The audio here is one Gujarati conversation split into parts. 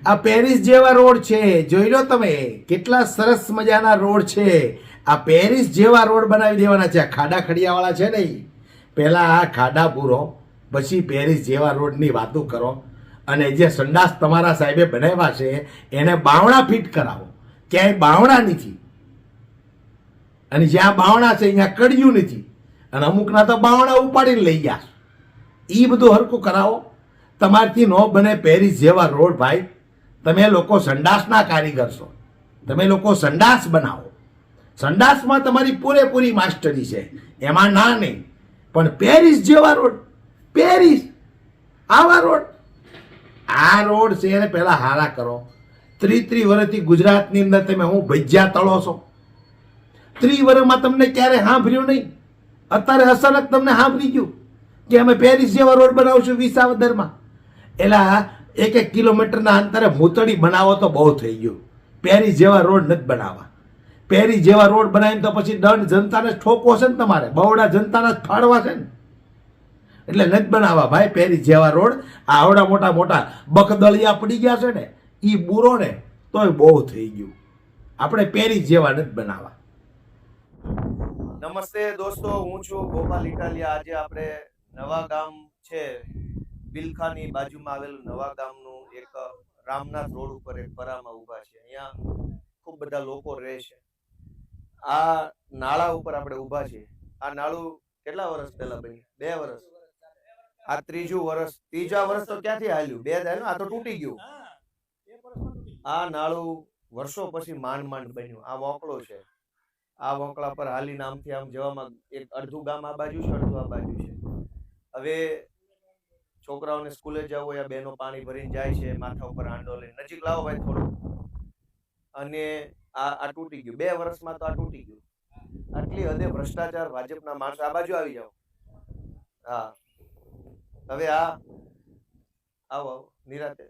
આ પેરિસ જેવા રોડ છે, જોઈ લો તમે કેટલા સરસ મજાના રોડ છે. આ પેરિસ જેવા રોડ બનાવી દેવાના છે. આ ખાડા ખડિયાવાળા છે ને, પહેલા આ ખાડા પૂરો, પછી પેરિસ જેવા રોડની વાતો કરો. અને જે સંડાસ તમારા સાહેબે બનાવ્યા છે એને બાવણા ફિટ કરાવો. ક્યાંય બાવણા નથી, અને જ્યાં બાવણા છે ત્યાં કડિયું નથી, અને અમુકના તો બાવણા ઉપાડીને લઈ ગયા. એ બધું હરખું કરાવો. તમારથી ન બને પેરિસ જેવા રોડ ભાઈ. તમે લોકો સંડાસના કારીગર છો, તમે લોકો સંડાસ બનાવો. સંડાસમાં તમારી પૂરેપૂરી માસ્ટરી છે, એમાં ના નહીં. પણ પેરિસ જેવા રોડ, પેરિસ આવા રોડ, આ રોડ છે એને પહેલા હારા કરો. 30 વર્ષથી ગુજરાતની અંદર તમે હું ભજીયા તળો છો. 30 વર્ષમાં તમને ક્યારે સાંભળ્યું નહીં. અત્યારે અચાનક તમને સાંભળી ગયું કે અમે પેરિસ જેવા રોડ બનાવશું વિસાવદરમાં. એલા 1 કિલોમીટરના અંતરે મૂતળી બનાવો તો બહુ થઈ ગયું. પેરિસ જેવા રોડ નથી બનાવવા. પેરિસ જેવા રોડ બનાવીને તો પછી દંડ જનતાને ઠોકવો છે ને, તમારે બહુડા જનતાને જ ફાળવા છે ને. એટલે નથી બનાવવા ભાઈ પેરિસ જેવા રોડ. આ આવડા મોટા મોટા બકદળિયા પડી ગયા છે ને, એ બુરો ને તોય બહુ થઈ ગયું. આપણે પેરિસ જેવા નથી બનાવવા. નમસ્તે દોસ્તો, હું છું ગોપાલ ઇટાલિયા. આજે આપણે નવા ગામ છે, બિલખાની બાજુમાં આવેલું નવા ગામનું એક રામનાથ રોડ ઉપર એક પરામાં ઊભા છે. અહીંયા ખૂબ બધા લોકો રહે છે. આ નાળા ઉપર આપણે ઊભા છીએ. આ નાળું કેટલા વર્ષ પહેલા બન્યું? 2 વર્ષ. આ ત્રીજા વર્ષ તો ક્યાંથી હાલ્યું? 2 થાય. આ તો તૂટી ગયું. આ નાળું વર્ષો પછી માંડ માંડ બન્યું. આ વોંકળો છે. આ વોંકળા પર હાલીને આમથી આમ જવામાં એક અડધું ગામ આ બાજુ છે, અડધું આ બાજુ છે. હવે છોકરાઓને સ્કૂલે જવું હોય, બહેનો પાણી ભરીને જાય છે, માથા ઉપર હાંડો લઈને. નજીક લાવો ભાઈ થોડું. અને આ તૂટી ગયું. 2 વર્ષમાં તો આ તૂટી ગયું. આટલી હદે ભ્રષ્ટાચાર. ભાજપના માણસો આ બાજુ આવી જાઓ. હા, હવે આવો આવો નિરાતે.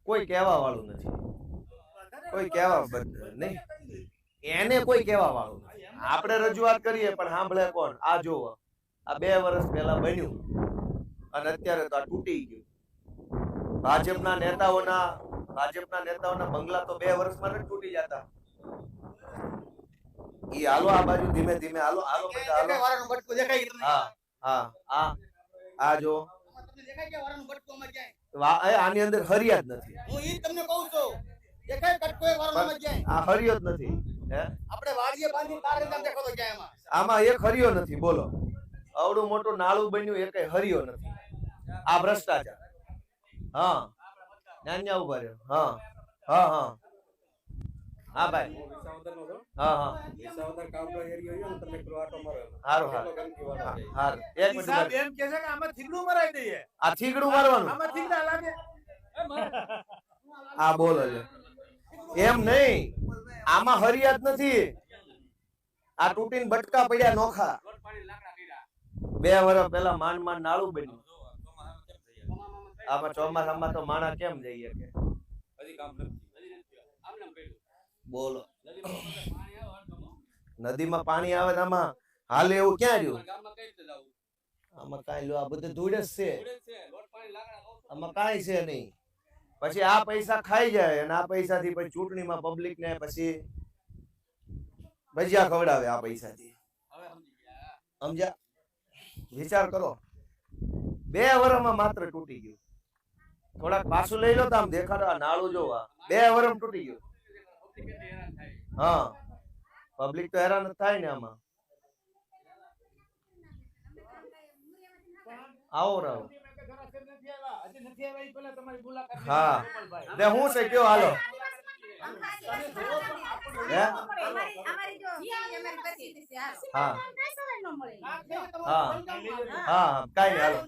કોઈ કહેવા વાળું નથી, કોઈ કહેવા નહીં, એને કોઈ કહેવા વાળું નથી. આપણે રજૂઆત કરીએ પણ સાંભળે કોણ? આ જોવો, આ 2 વર્ષ પહેલા બન્યું અને અત્યારે તો આ તૂટી ગયું. ભાજપના નેતાઓના બંગલા તો 2 વર્ષમાં નથી તૂટી જતા. ઈ હાલો આ બાજુ ધીમે ધીમે હાલો બધા હાલો. હા, આ જો આની અંદર હરિયા જ નથી. હું ઈ તમને કહું છું, એકાય કટકો એ વારનો જાય. આ હરિયો જ નથી. હે, આપણે વાડીએ બાંધી તારે નામ દેખો તો જાય એમાં. આમાં એક હરિયો નથી. બોલો, આવડું મોટું નાળું બન્યું, એકે હરિયો નથી. આ ભ્રષ્ટાચાર. હા, નાન્યા ઉભા રહ્યો. હા હા હા હા ભાઈ. હા હા, હારું હારું. એક મિનિટ એમ કહે છે કે આમાં થીગડું મરાઈ દઈએ. આ થીગડું મારવાનું. આમાં થીગડા લાગે. આ બોલો છે એમ નહીં. આમાં હરિયા જ નથી. આ તૂટીને બટકા પડ્યા નોખા. 2 વર્ષ પહેલા માંડ માંડ નાળું બન્યું. આમાં ચોમાસામાં તો માણા કેમ જઈએ કે બોલો. નદીમાં પાણી આવે ને આમાં હાલે એવું ક્યાં રહ્યું? આમાં કાંઈ લો, આ બધું ધૂળ જ છે. આમાં કાંઈ છે નહીં. પછી આ પૈસા ખાઈ જાય અને આ પૈસાથી પછી ચૂંટણીમાં પબ્લિક ને પછી ભજીયા ખવડાવે આ પૈસાથી. સમજ્યા? વિચાર કરો. 2 વર્ષમાં માત્ર તૂટી ગયું. થોડાક પાછું લઈ લો તો આમ દેખાડો. આ નાળું જોવા 2 વર્ષમાં તૂટી ગયું. હા, પબ્લિક તો હેરાન જ થાય ને આમાં. આવો રાવ. હા, ને હું છે કયો હાલો. હા હા, કઈ નહીં હાલો.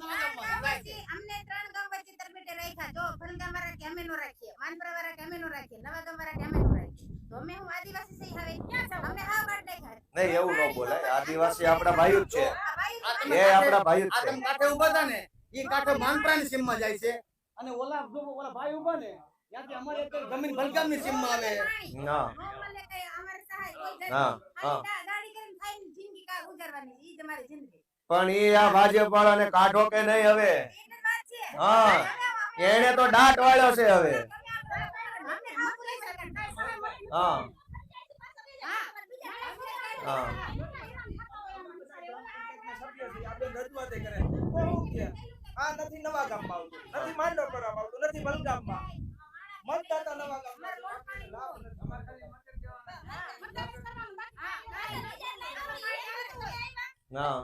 અમને 3 ગામ વચ્ચે તરફેટે રાખ્યા. જો ફરગામ વાળા કેમે નો રાખીએ, માનપરા વાળા કેમે નો રાખીએ, નવા ગામ વાળા કેમે નો રાખીએ. તો અમે હું આદિવાસી સહી હવે ક્યાં જાવ? અમને હા કાઢ દેખાય. નહીં, એવું ન બોલાય. આદિવાસી આપણા ભાઈઓ જ છે. એ આપણા ભાઈઓ જ છે. આ કાંઠે ઊભા હતા ને, ઈ કાંઠે માનપરાની સીમમાં જાય છે. અને ઓલા ભાઈ ઊભા ને, ત્યાંથી અમારે એક જમીન ભલગામની સીમમાં આવે. ના, મને કઈ અમારે સહાય કોઈ હા હા. ગાડી કરીને ખાઈને જિંદગી કા ગુજારવાની. ઈ જ અમારી જિંદગી. પણ એ આ ભાજપ વાળાને કાઢો કે નહીં હવે? એ જ વાત છે. હા, એને તો દાંત વાળ્યો છે હવે. અમને મોકલી શકે કાંઈ સહાય મળતી નથી. હા હા. હા આપણે રજૂઆત કરે બહુ કે આ નથી નવા ગામમાં આવતું, નથી માંડોપરામાં આવતું, નથી વલગામમાં. મતદાતા નવા ગામમાં લાભ નથી. અમારે ખાલી મત જ દેવાનો. હા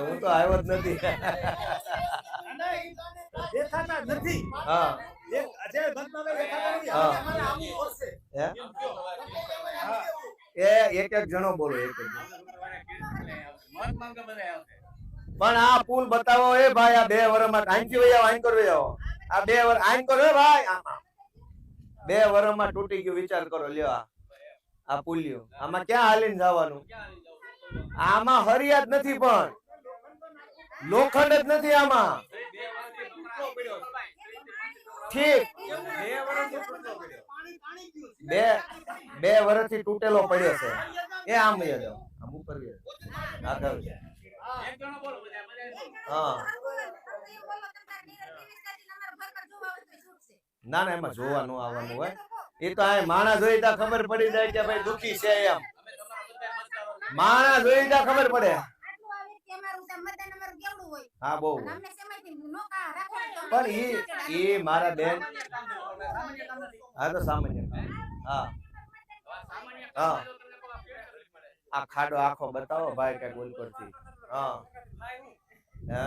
હું તો આવ્યો જ નથી. દેખાતા નથી. હા જે ઘટના દેખાતા નથી. હા. અમારે આવું પડશે. હે? હા. એ એક એક જણો બોલો એક એક જણો. પણ આ પુલ બતાવો એ ભાઈ, આ 2 વર્ષમાં આંકી વઈ આવો, આંક કરવી આવો. આ 2 વર્ષ આંક કરો એ ભાઈ, આમાં 2 વર્ષમાં તૂટી ગયું. વિચાર કરો લ્યો આ પુલિયો, આમાં ક્યાં હાલીને જવાનું? આમાં હરિયાત નથી, પણ લોખંડ જ નથી આમાં. ઠીક, 2 વર્ષથી તૂટેલો પડ્યો છે. એ આમ લઈ જાઓ, આમ ઉપર લઈ જાઓ. આ કરો. હા ના ના, એમાં જોવા ન આવવાનું હોય. એ તો આ માણસ જોઈ ત્યાં ખબર પડી જાય કે ભાઈ દુખી છે એમ. માણસ જોઈ ત્યાં ખબર પડે. હા બહુ. પણ ઈ મારા બેન, હા તો સામાન્ય. હા હા, આ ખાડો આખો બતાવો ભાઈ કઈક બોલ પરથી. હા હે?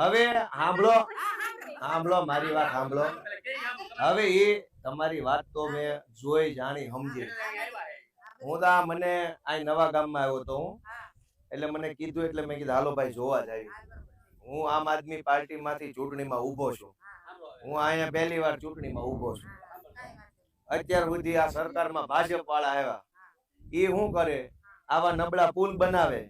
હવે સાંભળો, સાંભળો મારી વાત સાંભળો. હવે એ તમારી વાત તો મેં જોઈ જાણી સમજી. હું તો આ મને આ નવા ગામમાં આવ્યો તો હું, એટલે મને કીધું એટલે મેં કીધું હાલો ભાઈ જોવા જાય. હું આમ આદમી પાર્ટી માંથી ચૂંટણીમાં ઉભો છું. હું અહીંયા 1લી વાર ચૂંટણીમાં ઉભો છું. અત્યાર સુધી આ સરકારમાં ભાજપ વાળા આવ્યા, એ શું કરે? આવા નબળા પુલ બનાવે,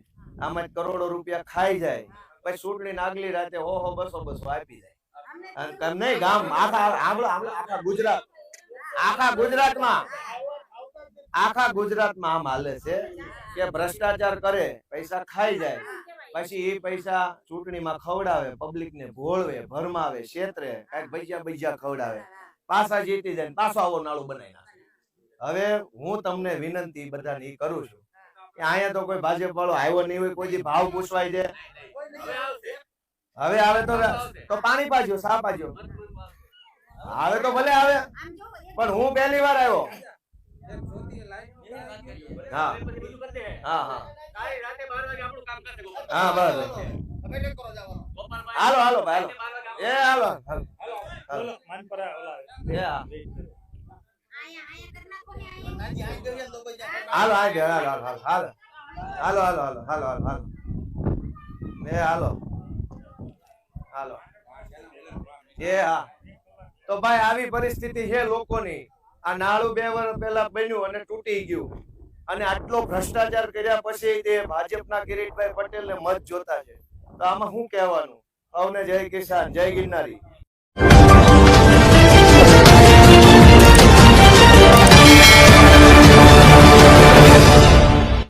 આમાં જ કરોડો રૂપિયા ખાઈ જાય, પછી ચૂંટણી આગલી રાતે 100 200 આપી જાય. અને નહીં ગામ આખા ગુજરાત, આખા ગુજરાતમાં આમ હાલે છે કે ભ્રષ્ટાચાર કરે, પૈસા ખાઈ જાય, પછી એ પૈસા ચૂંટણીમાં ખવડાવે, પબ્લિક ને ભોળવે, ભરમાવે, છેતરે, કઈક ભજીયા ખવડાવે, પાછા જીતી જાય, પાછો આવો નાળું બનાવી નાખે. હવે હું તમને વિનંતી બધાની કરું છું કે અહીંયા તો કોઈ ભાજપ વાળો આવ્યો નહીં હોય, કોઈ ભાવ પૂછવાય છે. હવે આવે તો પાણી પાજો, સા પાજો, આવે તો ભલે આવે, પણ હું 1લી વાર આવ્યો. હા હા હા હા બસ. હાલો હાલો ભાઈ, હાલો એ હાલો એ હા હાલો હાલો હાલો હાલો હાલો હાલો હાલો હાલો હાલો એ હાલો હાલો એ હા. તો ભાઈ આવી પરિસ્થિતિ છે લોકોની. આ નાળું 2 વર્ષ પહેલા બન્યું અને તૂટી ગયું, અને આટલો ભ્રષ્ટાચાર કર્યા પછી તે ભાજપના કિરીટભાઈ પટેલને મત જોતા છે. તો આમાં શું કહેવાનું? અવને જય કિસાન, જય ગિરનારી.